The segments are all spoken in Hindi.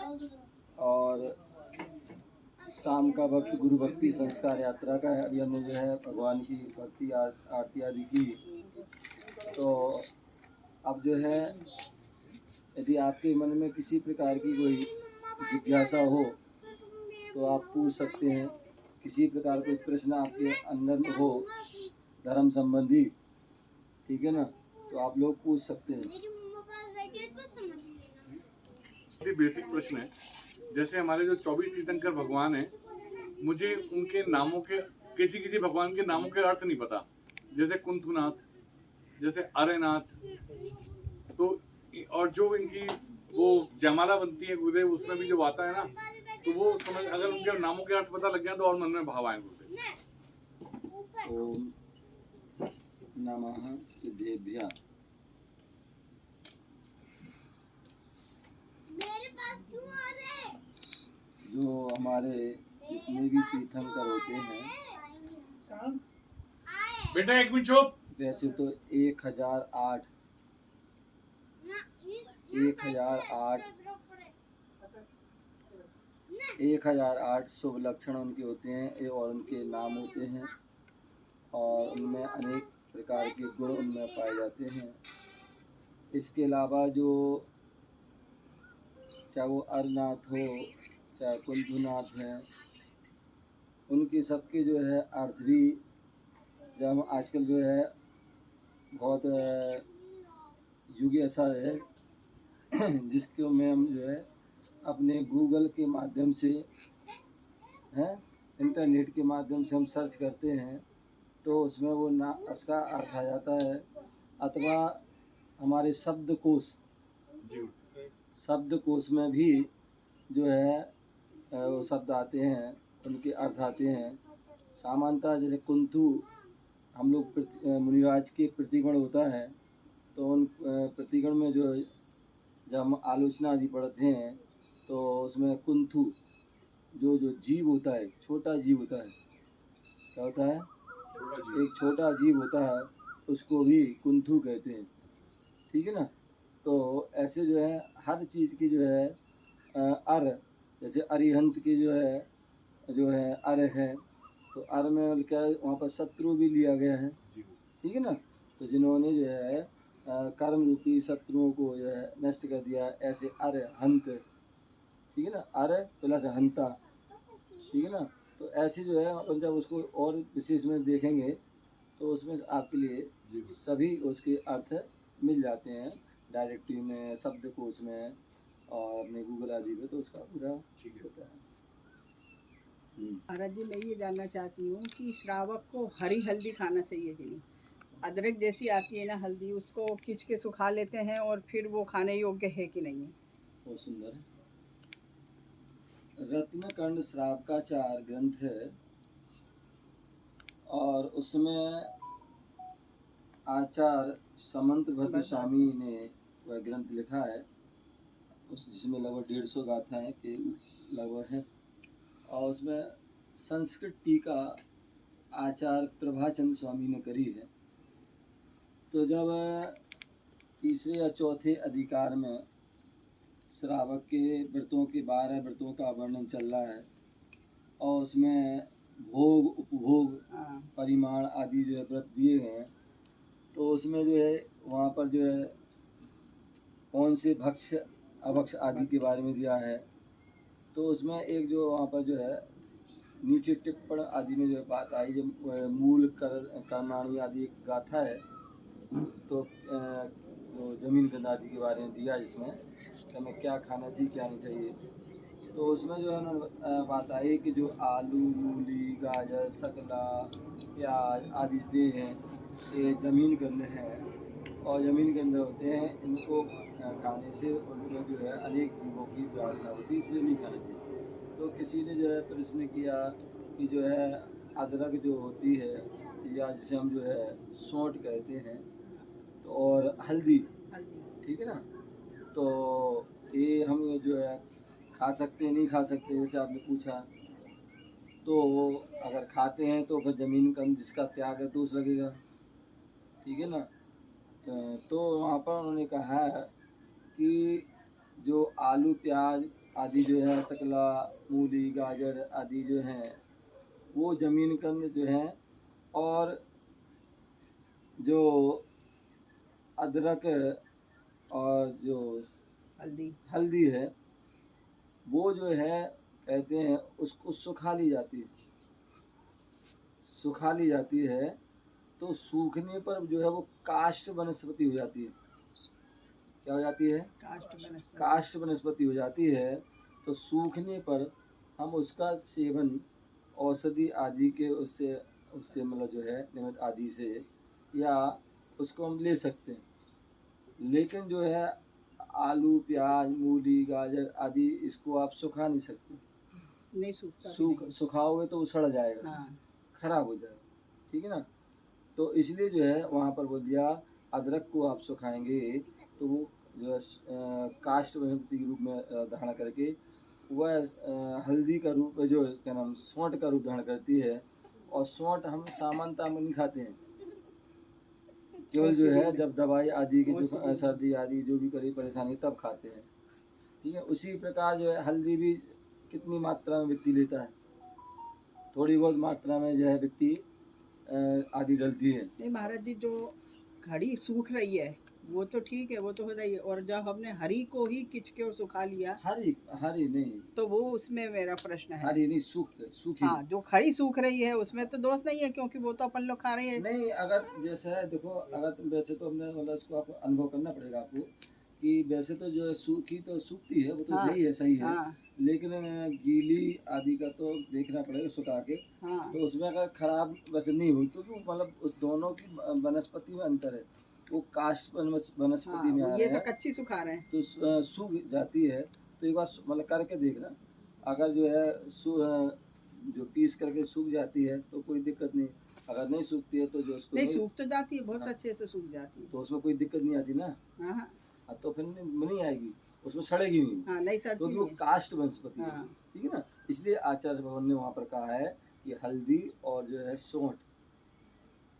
और शाम का वक्त गुरु भक्ति संस्कार यात्रा का है। अभी हमने जो है भगवान की भक्ति आरती आदि की। तो अब जो है यदि आपके मन में किसी प्रकार की कोई जिज्ञासा हो तो आप पूछ सकते हैं। किसी प्रकार कोई प्रश्न आपके अंदर में हो धर्म संबंधी, ठीक है ना, तो आप लोग पूछ सकते हैं। बेसिक प्रश्न है, जैसे हमारे जो 24 तीर्थंकर भगवान हैं, मुझे उनके नामों के किसी किसी भगवान के नामों के अर्थ नहीं पता। जैसे कुंथुनाथ, जैसे अरेनाथ, तो और जो इनकी वो जयमाला बनती है गुरुदेव, उसमें भी जो आता है ना, तो वो समझ अगर उनके नामों के अर्थ पता लग गया तो और मन में भाव आए गुरुदेव। ओम नमः सिद्धेभ्यः। जो हमारे जितने भी तीर्थंकर होते हैं, बेटा एक मिनट चुप। वैसे तो 1008 शुभ लक्षण उनके होते हैं और उनके नाम होते हैं और उनमें अनेक प्रकार के गुण उनमें पाए जाते हैं। इसके अलावा जो चाहे वो अरनाथ हो चाहे कुंभनाथ है, उनके सबके जो है अर्थ भी जब आजकल जो है बहुत युग ऐसा है जिसको में हम जो है अपने गूगल के माध्यम से हैं, इंटरनेट के माध्यम से हम सर्च करते हैं तो उसमें वो ना उसका अर्थ आ जाता है। अथवा हमारे शब्दकोश में भी जो है वो शब्द आते हैं, उनके अर्थ आते हैं। सामान्यतः जैसे कुंथु हम लोग मुनिराज के प्रतिगण होता है, तो उन प्रतिगण में जो जब हम आलोचना आदि पढ़ते हैं तो उसमें कुंथु जो जीव होता है, छोटा जीव होता है, क्या होता है, एक छोटा जीव होता है, उसको भी कुंथु कहते हैं, ठीक है ना। तो ऐसे जो है हर चीज़ की जो है अर, जैसे अरिहंत की जो है अर है, तो अर में क्या वहाँ पर शत्रु भी लिया गया है, ठीक है ना। तो जिन्होंने जो है कर्म रूपी शत्रुओं को जो है नष्ट कर दिया, ऐसे अर हंत, ठीक है ना, अर प्लस हंता, ठीक है ना। तो ऐसे जो है अपन जब उसको और विशेष में देखेंगे तो उसमें आपके लिए सभी उसके अर्थ मिल जाते हैं डायरेक्टरी में, शब्दकोश में और अपने गूगल आदि में, तो उसका पूरा होता है। महाराज जी, मैं ये जानना चाहती हूँ कि श्रावक को हरी हल्दी खाना चाहिए कि नहीं? अदरक जैसी आती है ना हल्दी, उसको खींच के सुखा लेते हैं और फिर वो खाने योग्य है कि नहीं है? बहुत सुंदर है। रत्नकंड श्रावकाचार ग्रंथ है और उसमें आचार्य समंत भद्र स्वामी ने वह ग्रंथ लिखा है, उस जिसमें लगभग 150 गाथाएं के लगभग हैं और उसमें संस्कृत टीका आचार्य प्रभाचंद स्वामी ने करी है। तो जब तीसरे या चौथे अधिकार में श्रावक के व्रतों के 12 व्रतों का वर्णन चल रहा है और उसमें भोग उपभोग परिमाण आदि जो है व्रत दिए गए हैं, तो उसमें जो है वहाँ पर जो है कौन से भक्ष अभक्ष आदि के बारे में दिया है। तो उसमें एक जो वहाँ पर जो है नीचे टिप्पण आदि में जो है बात आई, जो मूल कर्माणी आदि एक गाथा है, तो जो जमीन गंध आदि के बारे में दिया जिसमें हमें क्या खाना चाहिए क्या नहीं चाहिए। तो उसमें जो है ना बात आई कि जो आलू मूली गाजर शकला प्याज आदि दे हैं, ये जमीन गंध हैं और जमीन गंध होते हैं, इनको खाने से उनमें जो है अनेक जीवों की व्याधना होती है, इसलिए नहीं खाना चाहिए। तो किसी ने जो है प्रश्न किया कि जो है अदरक जो होती है या जिसे हम जो है सौंठ कहते हैं, तो और हल्दी, ठीक है ना, तो ये हम जो है खा सकते हैं नहीं खा सकते, जैसे आपने पूछा। तो अगर खाते हैं तो फिर ज़मीन का जिसका त्याग है दोष लगेगा, ठीक है ना। तो वहाँ पर उन्होंने कहा है कि जो आलू प्याज आदि जो है, शकला, मूली, गाजर आदि जो हैं वो जमीन कंद जो हैं, और जो अदरक और जो हल्दी। हल्दी है वो जो है कहते हैं उसको सुखा ली जाती है। सुखा ली जाती है तो सूखने पर जो है वो काष्ठ वनस्पति हो जाती है। क्या हो जाती है? काष्ठ वनस्पति। काष्ठ वनस्पति हो जाती है। तो सूखने पर हम उसका सेवन औषधि आदि के उससे उससे मतलब जो है निमित्त आदि से, या उसको हम ले सकते हैं। लेकिन जो है आलू, प्याज, मूली, गाजर आदि इसको आप सुखा नहीं सकते। नहीं सूखता भी नहीं। सुखाओगे तो वो सड़ जाएगा, हाँ। खराब हो जाएगा, ठीक है ना। तो इसलिए जो है वहाँ पर बोल दिया अदरक को आप सुखाएंगे तो वो जो है काष्ठ वनस्पति के रूप में धारण करके वह हल्दी का रूप जो क्या नाम सौंठ का रूप धारण करती है। और सौंठ हम सामान्यतः में नहीं खाते हैं, केवल जो है जब दवाई आदि की जो सर्दी आदि जो भी करी परेशानी तब खाते हैं, ठीक है। उसी प्रकार जो है हल्दी भी कितनी मात्रा में व्यक्ति लेता है, थोड़ी बहुत मात्रा में जो है व्यक्ति आदि डलती है। नहीं महाराज जी, जो घड़ी सूख रही है वो तो ठीक है, वो तो हो रही है, और जब हमने हरी को ही खिंच के और सुखा लिया हरी हरी नहीं, तो वो उसमें मेरा प्रश्न है। हरी नहीं, सूखी। हाँ, जो खड़ी सूख रही है उसमें तो दोष नहीं है, क्योंकि वो तो अपन लोग खा रहे हैं। नहीं, अगर जैसे है देखो, अगर तुम वैसे तो हमने मतलब इसको आपको अनुभव करना पड़ेगा आपको कि वैसे तो जो है सूखी तो सूखती है, वो तो हाँ, सही है, सही है। हाँ, लेकिन गीली आदि का तो देखना पड़ेगा सुखा के। हाँ, तो उसमें अगर खराब वैसे नहीं हुई, क्योंकि मतलब उस दोनों की वनस्पति में अंतर है। वो काष्ठ वनस्पति हाँ, में आ ये रहे तो हैं कच्ची सुखा रहे हैं। तो सूख जाती है। तो एक बार मतलब करके देखना, अगर जो है जो पीस करके सूख जाती है तो कोई दिक्कत नहीं। अगर नहीं सूखती है तो जो उसको नहीं, सूख तो जाती है, बहुत हाँ, अच्छे से सूख जाती है। तो उसमें कोई दिक्कत नहीं आती ना। हाँ, हाँ, तो फिर नहीं आएगी, उसमें सड़ेगी नहीं, हाँ, नहीं सड़ती क्योंकि वो नहीं। काष्ठ वनस्पति है, हाँ, ठीक है ना। इसलिए आचार्य भवन ने वहाँ पर कहा है कि हल्दी और जो है सौंठ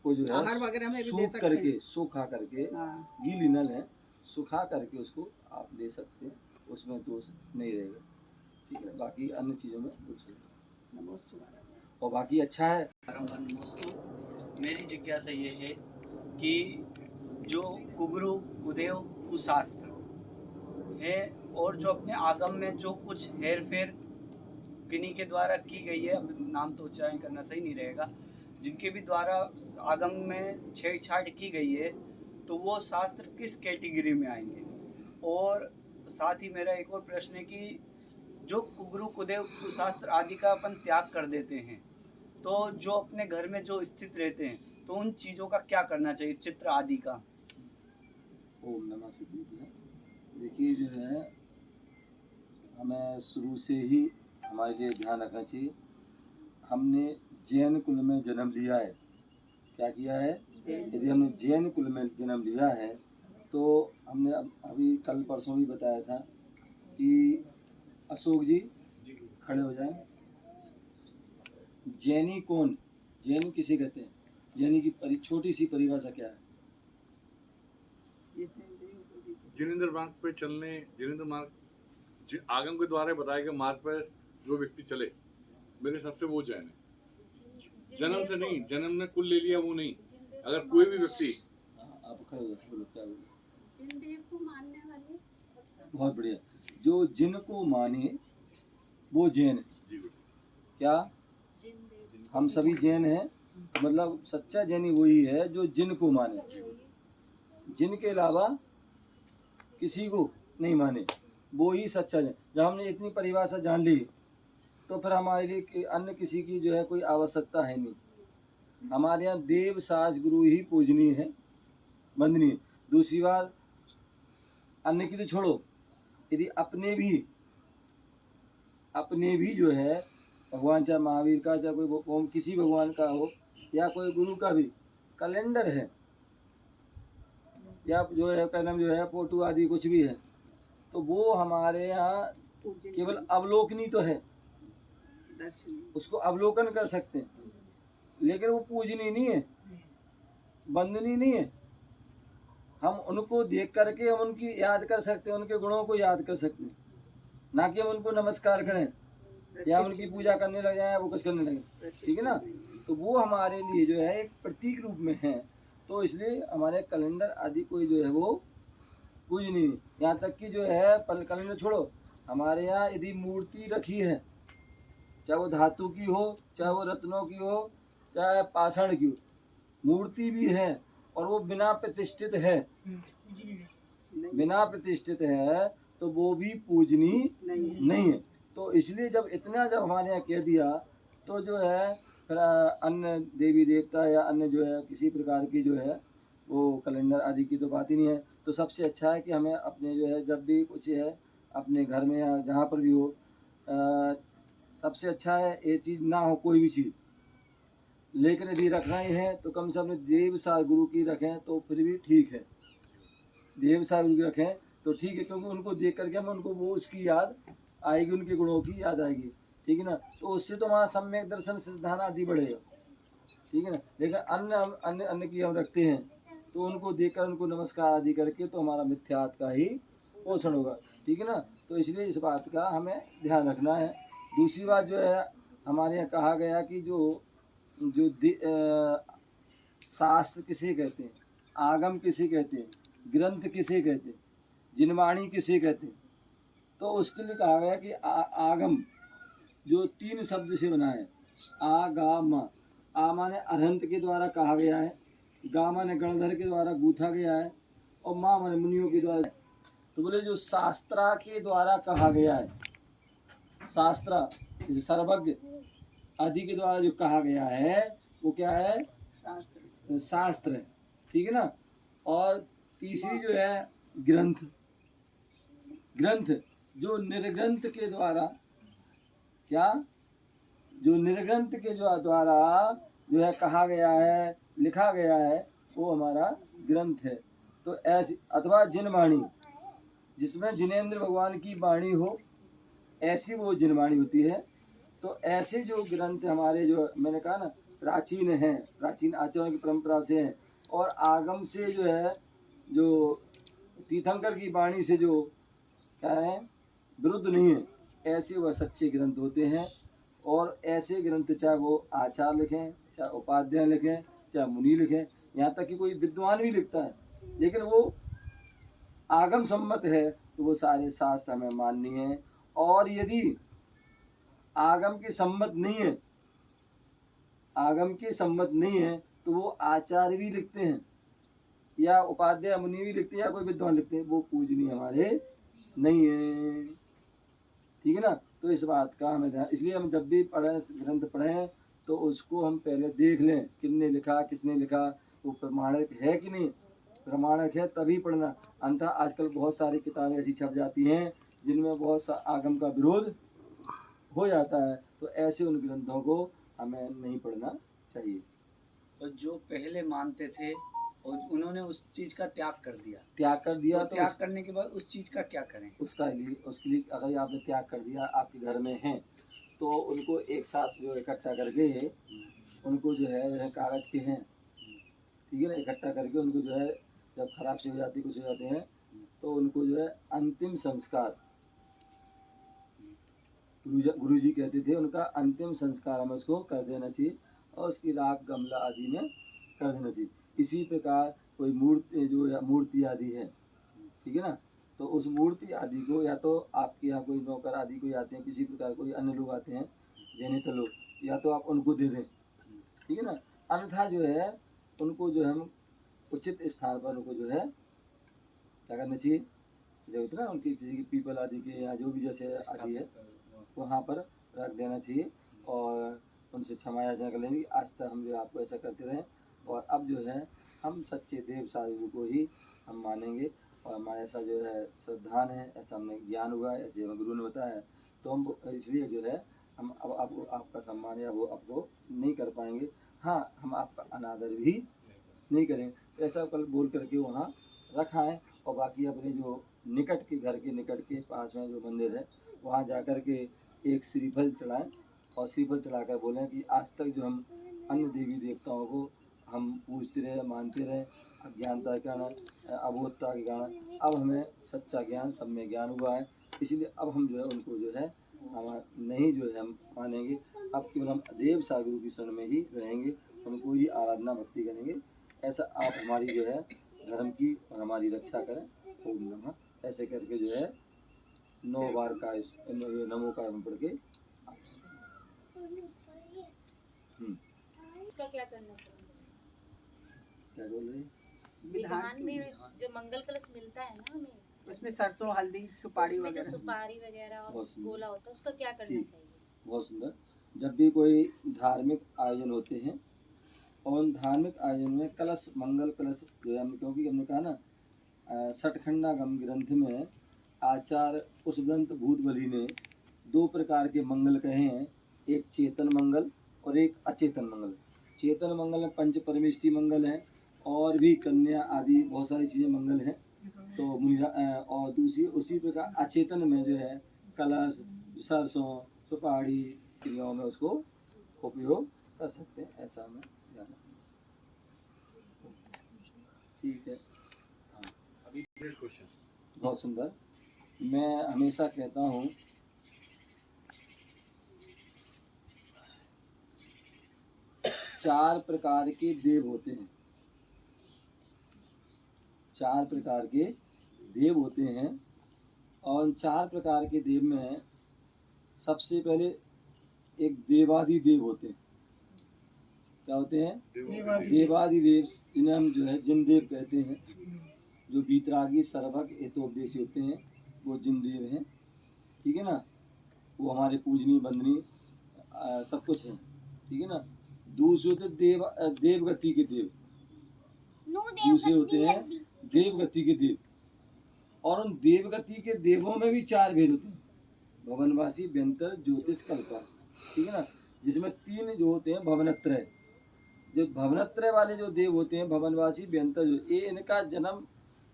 को जो है आहार वगैरह में भी दे सूख सकते करके, हैं। सूखा करके, हाँ, गीली न लें, सुखा करके उसको आप ले सकते हैं, उसमें दोष नहीं रहेगा, ठीक है। बाकी अन्य चीज़ों में दोष रहेगा, नमोस्तु महाराज। और बाकी अच्छा है। मेरी जिज्ञासा ये है कि जो कुगुरु कुदेव कुशास्त्र है और जो अपने आगम में जो कुछ हेर फेर किन्हीं के द्वारा की गई है, अब नाम तो उच्चारण करना सही नहीं रहेगा, जिनके भी द्वारा आगम में छेड़छाड़ की गई है, तो वो शास्त्र किस कैटेगरी में आएंगे। और साथ ही मेरा एक और प्रश्न है कि जो कुगुरु कुदेव कुशास्त्र आदि का अपन त्याग कर देते हैं, तो जो अपने घर में जो स्थित रहते हैं तो उन चीज़ों का क्या करना चाहिए, चित्र आदि का। ओम नमः शिवाय। देखिए जो है हमें शुरू से ही हमारे लिए ध्यान रखना चाहिए, हमने जैन कुल में जन्म लिया है। क्या किया है? यदि हमने जैन कुल में जन्म लिया है तो हमने अभी कल परसों भी बताया था कि अशोक जी खड़े हो जाएं। जैनी कौन? जैन किसे कहते हैं? जैनी की छोटी सी परिभाषा क्या है? जिनेंद्र मार्ग पे चलने, जिनेंद्र मार्ग आगम के द्वारा बताए गए मार्ग पर जो व्यक्ति चले, मेरे हिसाब से वो जैन है। जन्म से नहीं, जन्म ने कुल ले लिया वो नहीं। अगर कोई भी व्यक्ति आप खड़े हो जाओ, बोलो क्या बोलो। जिनदेव को मानने वाले। बहुत बढ़िया। जो जिनको माने वो जैन है। जी क्या हम सभी जैन हैं? मतलब सच्चा जैनी वही है जो जिनको माने, जिनके अलावा किसी को नहीं माने, वो ही सच्चा जैन। जब हमने इतनी परिभाषा जान ली तो फिर हमारे लिए अन्य किसी की जो है कोई आवश्यकता है नहीं। हमारे यहाँ देव साज गुरु ही पूजनीय है, वंदनीय। दूसरी बात, अन्य की तो छोड़ो, यदि अपने भी जो है भगवान, चाहे महावीर का, चाहे कोई किसी भगवान का हो, या कोई गुरु का भी कैलेंडर है, या जो है क्या नाम जो है फोटो आदि कुछ भी है, तो वो हमारे यहाँ केवल अवलोकनीय तो है, उसको अवलोकन कर सकते हैं, लेकिन वो पूजनीय नहीं है, वंदनीय नहीं है। हम उनको देख करके हम उनकी याद कर सकते हैं, उनके गुणों को याद कर सकते हैं, ना कि हम उनको नमस्कार करें या उनकी पूजा करने लग जाए, वो कुछ करने लगे, ठीक है ना। तो वो हमारे लिए जो है एक प्रतीक रूप में है। तो इसलिए हमारे कैलेंडर आदि कोई जो है वो कुछ नहीं। यहाँ तक कि जो है कैलेंडर छोड़ो, हमारे यहाँ यदि मूर्ति रखी है, चाहे वो धातु की हो, चाहे वो रत्नों की हो, चाहे पाषाण की हो, मूर्ति भी है और वो बिना प्रतिष्ठित है, बिना प्रतिष्ठित है तो वो भी पूजनीय नहीं है। तो इसलिए जब हमारे यहाँ कह दिया तो जो है फिर अन्य देवी देवता या अन्य जो है किसी प्रकार की जो है वो कैलेंडर आदि की तो बात ही नहीं है। तो सबसे अच्छा है कि हमें अपने जो है जब भी कुछ है अपने घर में या जहाँ पर भी हो, सबसे अच्छा है ये चीज़ ना हो कोई भी चीज़, लेकिन यदि रखना ही है तो कम से कम देव सा गुरु की रखें तो फिर भी ठीक है, देव सा गुरु की रखें तो ठीक है, क्योंकि उनको देख करके हम उनको वो उसकी याद आएगी, उनके गुणों की याद आएगी, ठीक है ना। तो उससे तो हमारा सम्यक दर्शन सिद्धांत आदि बढ़ेगा, ठीक है ना। लेकिन अन्य अन्य अन्य की हम रखते हैं तो उनको देखकर उनको नमस्कार आदि करके तो हमारा मिथ्यात्व का ही पोषण होगा, ठीक है ना। तो इसलिए इस बात का हमें ध्यान रखना है। दूसरी बात जो है हमारे यहाँ कहा गया कि जो जो शास्त्र किसे कहते हैं, आगम किसे कहते हैं, ग्रंथ किसे कहते हैं, जिनवाणी किसे कहते हैं, तो उसके लिए कहा गया कि आगम जो 3 शब्द से बना है, आगाम, आ माने अरहंत के द्वारा कहा गया है, गा माने गणधर के द्वारा गूथा गया है, और माँ माने मुनियों के द्वारा। तो बोले जो शास्त्रा के द्वारा कहा गया है, शास्त्रा सर्वज्ञ आदि के द्वारा जो कहा गया है वो क्या है, शास्त्र है, ठीक है ना। और तीसरी जो है ग्रंथ, ग्रंथ जो निर्ग्रंथ के द्वारा क्या, जो निर्ग्रंथ के जो द्वारा जो है कहा गया है, लिखा गया है, वो हमारा ग्रंथ है। तो ऐसी अथवा जिनवाणी, जिसमें जिनेंद्र भगवान की वाणी हो, ऐसी वो जिनवाणी होती है। तो ऐसे जो ग्रंथ हमारे जो मैंने कहा ना प्राचीन हैं, प्राचीन आचरण की परंपरा से हैं, और आगम से जो है जो तीर्थंकर की वाणी से जो क्या है विरुद्ध नहीं है, ऐसे वह सच्चे ग्रंथ होते हैं। और ऐसे ग्रंथ चाहे वो आचार्य लिखें, चाहे उपाध्याय लिखें, चाहे मुनि लिखें, यहाँ तक कि कोई विद्वान भी लिखता है, लेकिन वो आगम सम्मत है तो वो सारे शास्त्र हमें माननीय है। और यदि आगम की सम्मत नहीं है, आगम की सम्मत नहीं है तो वो आचार्य भी लिखते हैं या उपाध्याय मुनि भी लिखते हैं या कोई विद्वान लिखते हैं, वो पूजनीय हमारे नहीं है, ठीक है ना। तो इस बात का हमें ध्यान, इसलिए हम जब भी पढ़ें ग्रंथ पढ़ें तो उसको हम पहले देख लें किसने लिखा, किसने लिखा, वो प्रमाणिक है कि नहीं, प्रमाणिक है तभी पढ़ना। अन्यथा आजकल बहुत सारी किताबें ऐसी छप जाती हैं जिनमें बहुत सा आगम का विरोध हो जाता है, तो ऐसे उन ग्रंथों को हमें नहीं पढ़ना चाहिए। तो जो पहले मानते थे और उन्होंने उस चीज का त्याग कर दिया, तो त्याग करने के बाद उस चीज का क्या करें? उसके लिए अगर आपने त्याग कर दिया, आपके घर में है तो उनको एक साथ जो इकट्ठा करके उनको जो है कागज के हैं, ठीक है ना, इकट्ठा करके उनको जो है जब खराब से हो जाती कुछ हो जाते हैं तो उनको जो है अंतिम संस्कार, गुरुजी कहते थे उनका अंतिम संस्कार हमें उसको कर देना चाहिए और उसकी राख गमला आदि में कर देना चाहिए। इसी प्रकार कोई मूर्ति जो मूर्ति आदि है, ठीक है ना, तो उस मूर्ति आदि को या तो आपके यहाँ कोई नौकर आदि कोई आते हैं, किसी प्रकार कोई अन्य लोग आते हैं देने तो लोग, या तो आप उनको दे दें, ठीक है ना। अन्यथा जो है उनको जो हम उचित स्थान पर उनको जो है क्या करना चाहिए, जो इतना उनकी किसी की पीपल आदि के या जो भी जैसे आदि है वहाँ पर रख देना चाहिए और उनसे क्षमा याचना कर लेंगे। आज तक हम जो आपको ऐसा करते रहें और अब जो है हम सच्चे देव साधु को ही हम मानेंगे और हमारा ऐसा जो है श्रद्धान है, ऐसा हमें ज्ञान हुआ है, ऐसे हमें गुरु ने बताया है, तो हम इसलिए जो है हम अब आपका सम्मान या वो आपको नहीं कर पाएंगे। हाँ, हम आपका अनादर भी नहीं करेंगे। तो ऐसा कल बोल करके वहाँ रखा है और बाकी अपने जो निकट के घर के निकट के पास में जो मंदिर है वहाँ जा कर के एक श्रीफल चढ़ाएं और श्रीफल चढ़ाकर बोलें कि आज तक जो हम अन्य देवी देवताओं को हम पूजते रहे, मानते रहे, अज्ञानता के कारण, अबोधता के कारण, अब हमें सच्चा ज्ञान, सम्यक ज्ञान हुआ है, इसलिए अब हम जो है उनको जो है नहीं जो है हम मानेंगे। अब केवल हम देव सागुरु की शरण में ही रहेंगे, उनको ही आराधना भक्ति करेंगे। ऐसा आप हमारी जो है धर्म की और हमारी रक्षा करें। ओम नमः ऐसे करके जो है 9 बार का नमो का पढ़ के उसका क्या करना चाहिए? क्या बोल रहे हैं? विधान में जो मंगल कलश मिलता है ना हमें, उसमें सरसों, हल्दी, सुपारी उसमें जो वगैरह। सुपारी वगैरह और बहुत सुंदर। गोला होता है उसका क्या करना ठीक। चाहिए? बहुत सुंदर। जब भी कोई धार्मिक आयोजन होते हैं और उन धार्मिक आयोजन में कलश, मंगल कलश जो है, क्योंकि हमने कहा ना सठखंडागम ग्रंथ में आचार्य पुष्पदंत भूतबली ने 2 प्रकार के मंगल कहे हैं, एक चेतन मंगल और एक अचेतन मंगल। चेतन मंगल में पंच परमेष्टि मंगल है और भी कन्या आदि बहुत सारी चीज़ें मंगल हैं। तो और दूसरी उसी प्रकार अचेतन में जो है कलश, सरसों, सुपारी क्रियाओं में उसको उपयोग कर सकते हैं। ऐसा हमें ध्यान रखना। ठीक है, अभी क्वेश्चन बहुत सुंदर। मैं हमेशा कहता हूँ 4 प्रकार के देव होते हैं। 4 प्रकार के देव होते हैं और उन 4 प्रकार के देव में सबसे पहले एक देवादिदेव होते हैं। क्या होते हैं? देवादिदेव, जिन्हें हम जो है जिन देव कहते हैं, जो वीतरागी, सर्वक, हितोपदेशी होते हैं, वो जिन देव हैं। ठीक है ना, वो हमारे पूजनीय बंदनीय सब कुछ है। ठीक है ना। दूसरे होते देवगति के देव, दूसरे होते हैं देवगति के देव। और उन देवगति के देवों में भी 4 भेद होते हैं, भवनवासी, व्यंतर, ज्योतिष, कल्पा। ठीक है ना, जिसमें 3 जो होते हैं भवनत्रय। जो भवनत्रय वाले जो देव होते हैं, भवनवासी, व्यंतर, ये इनका जन्म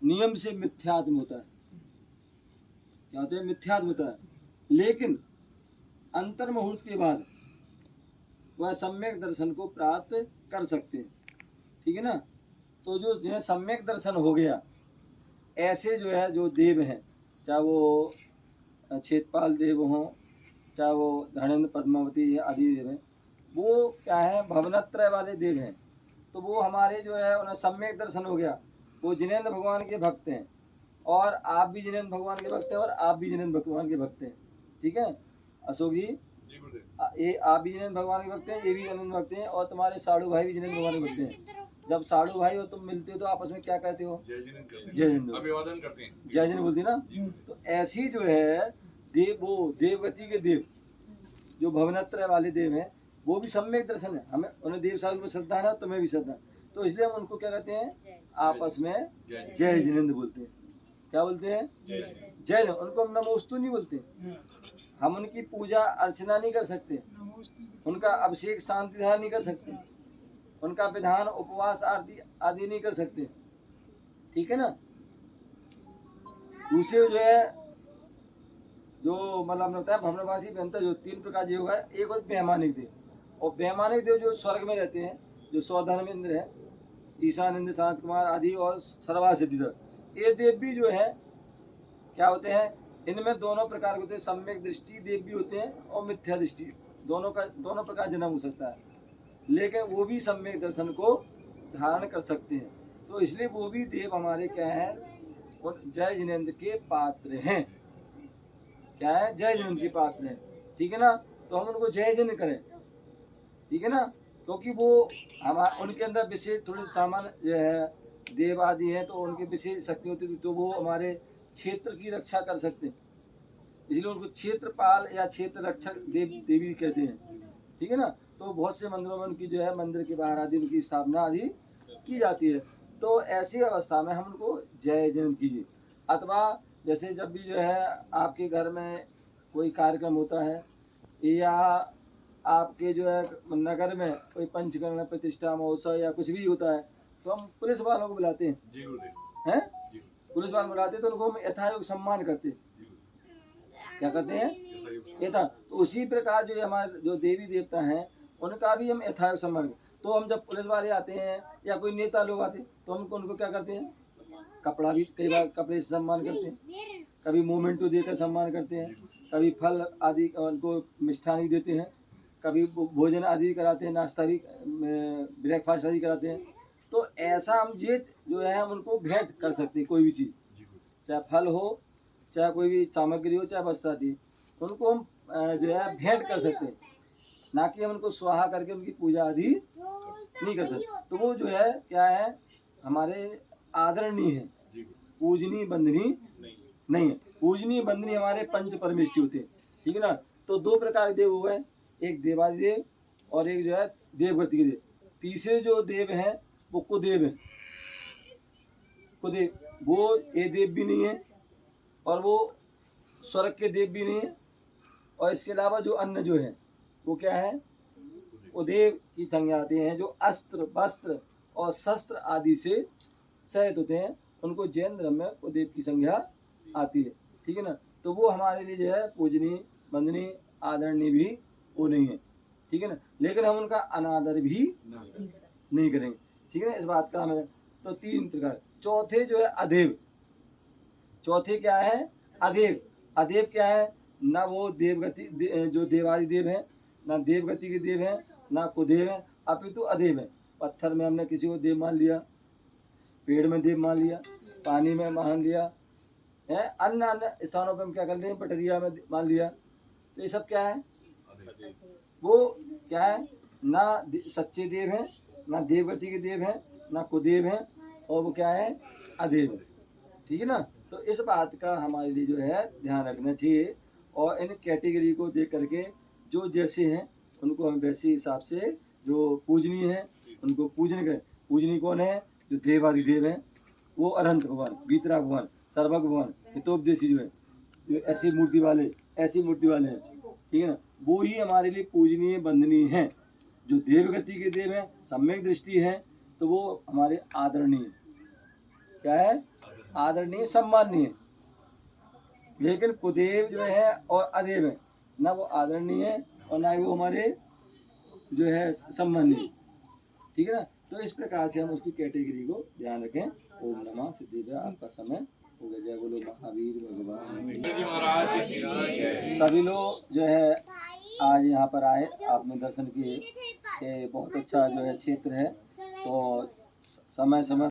नियम से मिथ्यात्म होता है। क्या होता है? मिथ्यात्म होता है। लेकिन अंतर मुहूर्त के बाद वह सम्यक दर्शन को प्राप्त कर सकते हैं। ठीक है ना। तो जो जिन्हें सम्यक दर्शन हो गया, ऐसे जो है जो देव हैं, चाहे वो क्षेत्रपाल देव हों, चाहे वो धनेन्द्र, पद्मावती आदि देव हैं, वो क्या है? भवनत्रय वाले देव हैं। तो वो हमारे जो है उन्हें सम्यक दर्शन हो गया, वो जिनेंद्र भगवान के भक्त हैं। और आप भी जिनेंद्र भगवान के भक्त हैं और आप भी जिनेंद्र भगवान के भक्त हैं। ठीक है अशोक जी, ये आप भी जिनेंद्र भगवान के भक्त हैं, ये भी जिनेंद्र भक्त हैं, और तुम्हारे साड़ू भाई भी जिनेंद्र भगवान के भक्त हैं। जब साड़ू भाई हो तुम मिलते हो तो आपस में क्या कहते हो? जय जिनेंद्र, जय जिनेंद्र, अभिवादन करते हैं, जय जिनेंद्र बोलती ना। तो ऐसी जो है वो देवगति के देव, जो भवनत्रय वाले देव हैं, वो भी सम्यक दर्शन है। हमें उन्हें देव साधु में श्रद्धा है, तुम्हें भी श्रद्धा। तो इसलिए हम उनको क्या कहते हैं? आपस में जय जिनेंद्र बोलते हैं। क्या बोलते हैं? जय। उनको हम नमोस्तु नहीं बोलते। हम उनकी पूजा अर्चना नहीं कर सकते, उनका अभिषेक शांति धारण नहीं कर सकते, उनका विधान उपवास आदि नहीं कर सकते। ठीक है ना। दूसरे जो है जो मतलब हमने बताया भवनवासी, व्यंतर, जो 3 प्रकार जो होगा। एक और वैमानिक देव, और वैमानिक देव जो स्वर्ग में रहते हैं, जो स्वधर्मेंद्र है, ईशानेन्द्र, शांत कुमार आदि और सर्वा सिद्धिधर, ये देव भी जो है क्या होते हैं? इनमें दोनों प्रकार के होते हैं। सम्यक दृष्टि देव भी होते हैं और मिथ्या दृष्टि, दोनों प्रकार जन्म हो सकता है, लेकिन वो भी सम्यक दर्शन को धारण कर सकते हैं। तो इसलिए वो भी देव हमारे क्या है? और जय जिनेंद्र के पात्र हैं। क्या है? जय जिनेंद्र के पात्र हैं। ठीक है ना। तो हम उनको जय जिनेंद्र करें। ठीक है ना, क्योंकि वो उनके अंदर विशेष थोड़े सामान्य जो है देव आदि हैं, तो उनकी विशेष शक्ति होती है, तो वो हमारे क्षेत्र की रक्षा कर सकते हैं। इसलिए उनको क्षेत्रपाल या क्षेत्र रक्षक देवी कहते हैं। ठीक है ना। तो बहुत से मंदिरों में उनकी जो है मंदिर के बाहर आदि उनकी स्थापना आदि की जाती है। तो ऐसी अवस्था में हम उनको जय जिनेंद्र कीजिए। अथवा जैसे जब भी जो है आपके घर में कोई कार्यक्रम होता है, या आपके जो है नगर में कोई पंचकर्म प्रतिष्ठा महोत्सव या कुछ भी होता है, तो हम पुलिस वालों को बुलाते हैं। जी गुरुदेव। हैं? पुलिस वाले बुलाते हैं, तो उनको हम यथायोग सम्मान करते हैं। क्या करते हैं? यथा। तो उसी प्रकार जो हमारे जो देवी देवता हैं, उनका भी हम यथायोग सम्मान करते हैं। तो हम जब पुलिस वाले आते हैं या कोई नेता लोग आते हैं, तो हम उनको क्या करते हैं? कपड़ा भी कई बार कपड़े से सम्मान करते हैं। कभी मोमेंटो देकर सम्मान करते हैं, कभी फल आदि उनको मिष्ठान भी देते हैं, कभी भोजन आदि कराते हैं, नाश्ता भी ब्रेकफास्ट आदि कराते हैं। तो ऐसा हम ये जो है हम उनको भेंट कर सकते हैं, कोई भी चीज़, चाहे फल हो, चाहे कोई भी सामग्री हो, चाहे वस्त्र आदि, उनको हम जो है भेंट कर सकते हैं, ना कि हम उनको स्वाहा करके उनकी पूजा आदि नहीं कर सकते। तो वो जो है क्या है, हमारे आदरणीय है, पूजनीय बंदनीय नहीं है। पूजनीय बंदनीय हमारे पंच परमेष्टि होते हैं, ठीक है ना। तो दो प्रकार के देव हुए, एक देवादिदेव और एक जो है देवगति के देव। तीसरे जो देव हैं वो कुदेव है। कुदेव वो ये देव भी नहीं है और वो स्वर्ग के देव भी नहीं है, और इसके अलावा जो अन्य जो है वो क्या है, उदेव की संज्ञा आते हैं, जो अस्त्र वस्त्र और शस्त्र आदि से सहित होते हैं, उनको जैन धर्म में उदेव की संज्ञा आती है, ठीक है ना। तो वो हमारे लिए जो है पूजनीय बंदनीय आदरणीय भी वो नहीं है, ठीक है ना। लेकिन हम उनका अनादर भी नहीं करेंगे, ठीक है ना, इस बात का हमें। तो तीन प्रकार। चौथे जो है अदेव। चौथे क्या है, अदेव। अदेव क्या है, ना वो देवगति जो देवादि देव है, ना देवगति के देव है, ना कुदेव है, अपितु अदेव है। पत्थर में हमने किसी को देव मान लिया, पेड़ में देव मान लिया, पानी में मान लिया है, अन्य अन्य स्थानों पर हम क्या करते हैं, पटरिया में मान लिया। तो ये सब क्या है, वो क्या है, ना सच्चे देव हैं, ना देवगति के देव हैं, ना कुदेव हैं, और वो क्या है, अदेव है, ठीक है ना। तो इस बात का हमारे लिए जो है ध्यान रखना चाहिए, और इन कैटेगरी को देख करके जो जैसे हैं उनको हम वैसे हिसाब से जो पूजनीय है उनको पूजन करें। पूजनीय कौन है, जो देवादिदेव हैं, वो अनंत भगवान, बीतरा भगवान, सर्वज्ञ भगवान, हितोपदेशी जो है, जो ऐसी मूर्ति वाले हैं, ठीक है ना, वो ही हमारे लिए पूजनीय बंदनीय हैं। जो देवगति के देव हैं, सम्यक दृष्टि है, तो वो हमारे आदरणीय, क्या है, आदरणीय सम्माननीय। लेकिन कुदेव जो है और अदेव है, ना वो आदरणीय है और ना ही वो हमारे जो है सम्माननीय, ठीक है ना। तो इस प्रकार से हम उसकी कैटेगरी को ध्यान रखें। ओम नमः सिद्धिदा। आपका समय हो गया। जय बोलो महावीर भगवान। सभी लोग जो है आज यहाँ पर आए, आपने दर्शन किए, बहुत अच्छा जो है क्षेत्र है। तो समय समय